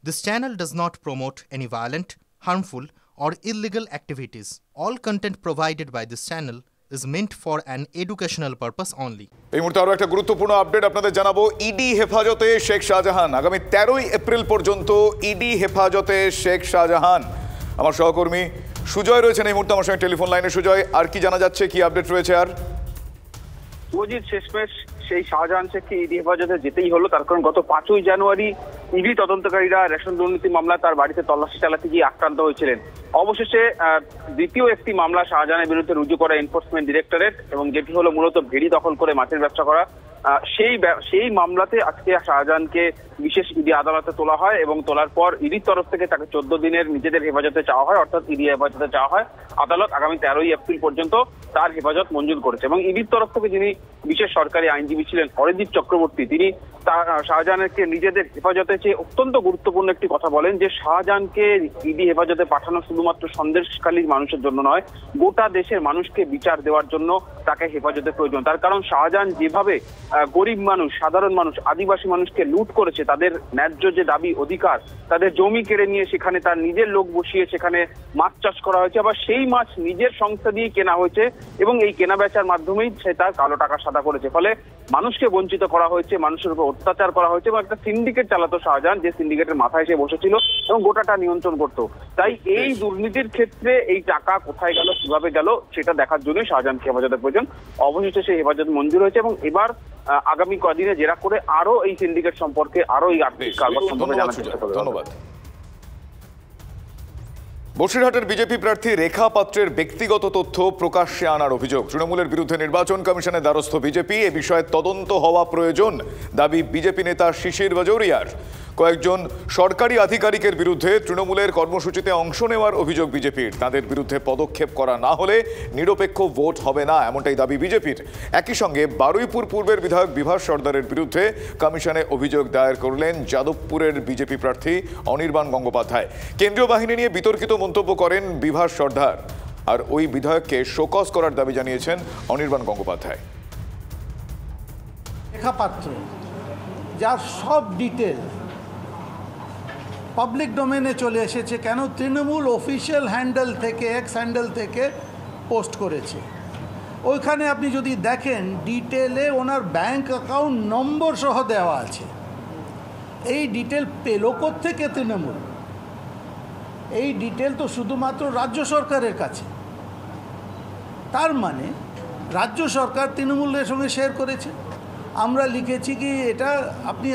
This channel does not promote any violent, harmful, or illegal activities. All content provided by this channel is meant for an educational purpose only. এই মুহূর্তে আরো একটা গুরুত্বপূর্ণ update আপনাদের জানাবো। ED হেফাজতে শেখ শাহজাহান। আগামী 13ই এপ্রিল পর্যন্ত ইডি হেফাজতে শেখ শাহজাহান। আমার সহকর্মী সুজয় রয়েছেন এই মুহূর্তে আমার সঙ্গে টেলিফোন লাইনে। সুজয়, আর কি জানা যাচ্ছে, কি আপডেট রয়েছে? আর মজিদ, শেষমেশ সেই শাহজাহান শেখকে ইডি হেফাজতে যেতেই হলো, তার কারণ গত 5ই জানুয়ারি ইডি তদন্তকারীরা রেশন দুর্নীতি মামলায় তার বাড়িতে তল্লাশি চালাতে গিয়ে আক্রান্ত হয়েছিলেন। অবশেষে দ্বিতীয় একটি মামলা শাহজাহানের বিরুদ্ধে রুজু করে এনফোর্সমেন্ট ডিরেক্টরেট, এবং যেটি হলো মূলত ভেড়ি দখল করে মাছের ব্যবসা করা। সেই মামলাতে আজকে শাহজাহানকে বিশেষ ইডি আদালতে তোলা হয়, এবং তোলার পর ইডির তরফ থেকে তাকে 14 দিনের নিজেদের হেফাজতে চাওয়া হয়, অর্থাৎ ইডি হেফাজতে চাওয়া হয়। আদালত আগামী 13ই এপ্রিল পর্যন্ত তার হেফাজত মঞ্জুর করেছে, এবং ইডির তরফ থেকে যিনি বিশেষ সরকারি আইনজীবী ছিলেন অরিন্দীপ চক্রবর্তী, তিনি শাহজাহানকে নিজেদের হেফাজতে চেয়ে অত্যন্ত গুরুত্বপূর্ণ একটি কথা বলেন যে শাহজাহানকে ইডি হেফাজতে পাঠানো শুধুমাত্র সন্দেশখালী মানুষের জন্য নয়, গোটা দেশের মানুষকে বিচার দেওয়ার জন্য তাকে হেফাজতে প্রয়োজন। তার কারণ শাহজাহান যেভাবে গরিব মানুষ, সাধারণ মানুষ, আদিবাসী মানুষকে লুট করেছে, তাদের ন্যায্য যে দাবি অধিকার, তাদের জমি কেড়ে নিয়ে সেখানে তার নিজের লোক বসিয়ে সেখানে মাছ চাষ করা হয়েছে, আবার সেই মাছ নিজের সংস্থা দিয়ে কেনা হয়েছে, এবং এই কেনা বেচার মাধ্যমেই সে তার কালো টাকা সাদা করেছে। ফলে মানুষকে বঞ্চিত করা হয়েছে, মানুষের উপর অত্যাচার করা হয়েছে, এবং একটা সিন্ডিকেট চালাতো শাহজাহান, যে সিন্ডিকেটের মাথায় এসে বসেছিল এবং গোটাটা নিয়ন্ত্রণ করতো। তাই এই দুর্নীতির ক্ষেত্রে এই টাকা কোথায় গেল, কিভাবে গেল, সেটা দেখার জন্য শাহজাহানকে হেফাজতের প্রয়োজন। অবশেষে সেই হেফাজত মঞ্জুর হয়েছে, এবং এবার আগামী কদিনে জেরা করে আরো এই সিন্ডিকেট সম্পর্কে, আরো এই আর্থিক কারবার সম্পর্কে জানার চেষ্টা করবে। ধন্যবাদ। বসিরহাটের বিজেপি প্রার্থী রেখা পাত্রের ব্যক্তিগত তথ্য প্রকাশ্যে আনার অভিযোগ। তৃণমূলের বিরুদ্ধে নির্বাচন কমিশনের দ্বারস্থ বিজেপি। এ বিষয়ে তদন্ত হওয়া প্রয়োজন দাবি বিজেপি নেতা শিশির বাজৌরিয়ার। কয়েকজন সরকারি আধিকারিকের বিরুদ্ধে তৃণমূলের কর্মসূচিতে অংশ নেওয়ার অভিযোগ বিজেপির। তাদের বিরুদ্ধে পদক্ষেপ করা না হলে নিরপেক্ষ ভোট হবে না, এমনটাই দাবি বিজেপির। একই সঙ্গে বারুইপুর পূর্বের বিধায়ক বিভাস সর্দারের বিরুদ্ধে কমিশনে অভিযোগ দায়ের করলেন যাদবপুরের বিজেপি প্রার্থী অনির্বাণ গঙ্গোপাধ্যায়। কেন্দ্রীয় বাহিনী নিয়ে বিতর্কিত মন্তব্য করেন বিভাস সর্দার, আর ওই বিধায়ককে শোকজ করার দাবি জানিয়েছেন অনির্বাণ গঙ্গোপাধ্যায়। রেখা পাত্র, যার সব ডিটেল পাবলিক ডোমেনে চলে এসেছে, কেন তৃণমূল অফিসিয়াল হ্যান্ডেল থেকে, এক্স হ্যান্ডেল থেকে পোস্ট করেছে। ওইখানে আপনি যদি দেখেন ডিটেলে ওনার ব্যাংক অ্যাকাউন্ট নম্বর সহ দেওয়া আছে। এই ডিটেল পেল কোত্থেকে তৃণমূল? এই ডিটেল তো শুধুমাত্র রাজ্য সরকারের কাছে। তার মানে রাজ্য সরকার তৃণমূলের সঙ্গে শেয়ার করেছে। আমরা লিখেছি কি এটা আপনি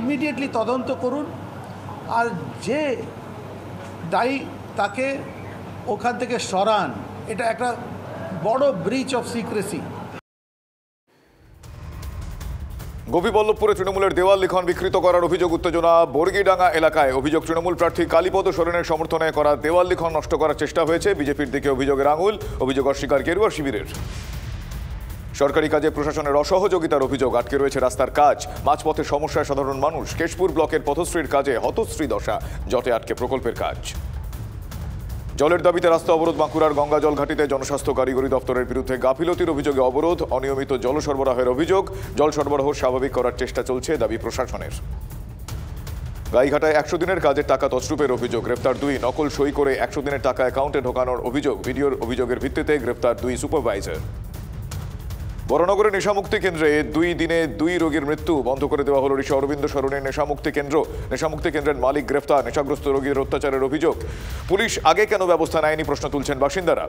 ইমিডিয়েটলি তদন্ত করুন, আর যে দায়ী তাকে ওখান থেকে সরান। এটা একটা বড় ব্রিচ অফ সিক্রেসি। গোপীবল্লভপুরে তৃণমূলের দেওয়াল লিখন বিকৃত করার অভিযোগ, উত্তেজনা বর্গিডাঙ্গা এলাকায়। অভিযোগ তৃণমূল প্রার্থী কালীপদ সোরেনের সমর্থনে করা দেওয়াল লিখন নষ্ট করার চেষ্টা হয়েছে। বিজেপির দিকে অভিযোগের আঙুল, অভিযোগ অস্বীকার গেরুয়া শিবিরের। সরকারি কাজে প্রশাসনের অসহযোগিতার অভিযোগ, আটকে রয়েছে রাস্তার কাজ, মাঝপথে সমস্যায় সাধারণ মানুষ। কেশপুর ব্লকের পথশ্রীর কাজে হতশ্রী দশা, জটে আটকে প্রকল্পের কাজ। জলের দাবিতে রাস্তা অবরোধ বাঁকুড়ার গঙ্গা জল ঘাটিতে। জনস্বাস্থ্য কারিগরি দপ্তরের বিরুদ্ধে গাফিলতির অভিযোগে অবরোধ, অনিয়মিত জল সরবরাহের অভিযোগ। জল সরবরাহ স্বাভাবিক করার চেষ্টা চলছে, দাবি প্রশাসনের। গাইঘাটায় 100 দিনের কাজের টাকা তছরূপের অভিযোগ, গ্রেফতার 2। নকল সই করে 100 দিনের টাকা অ্যাকাউন্টে ঢোকানোর অভিযোগ, ভিডিওর অভিযোগের ভিত্তিতে গ্রেফতার 2 সুপারভাইজার। বরানগরের নেশামুক্তি কেন্দ্রে 2 দিনে 2 রোগীর মৃত্যু, বন্ধ করে দেওয়া হলো ঋষি অরবিন্দ সরণির নেশামুক্তি কেন্দ্র। নেশামুক্তি কেন্দ্রের মালিক গ্রেফতার, নেশাগ্রস্ত রোগীর অত্যাচারের অভিযোগ। পুলিশ আগে কেন ব্যবস্থা নেয়নি প্রশ্ন তুলছেন বাসিন্দারা।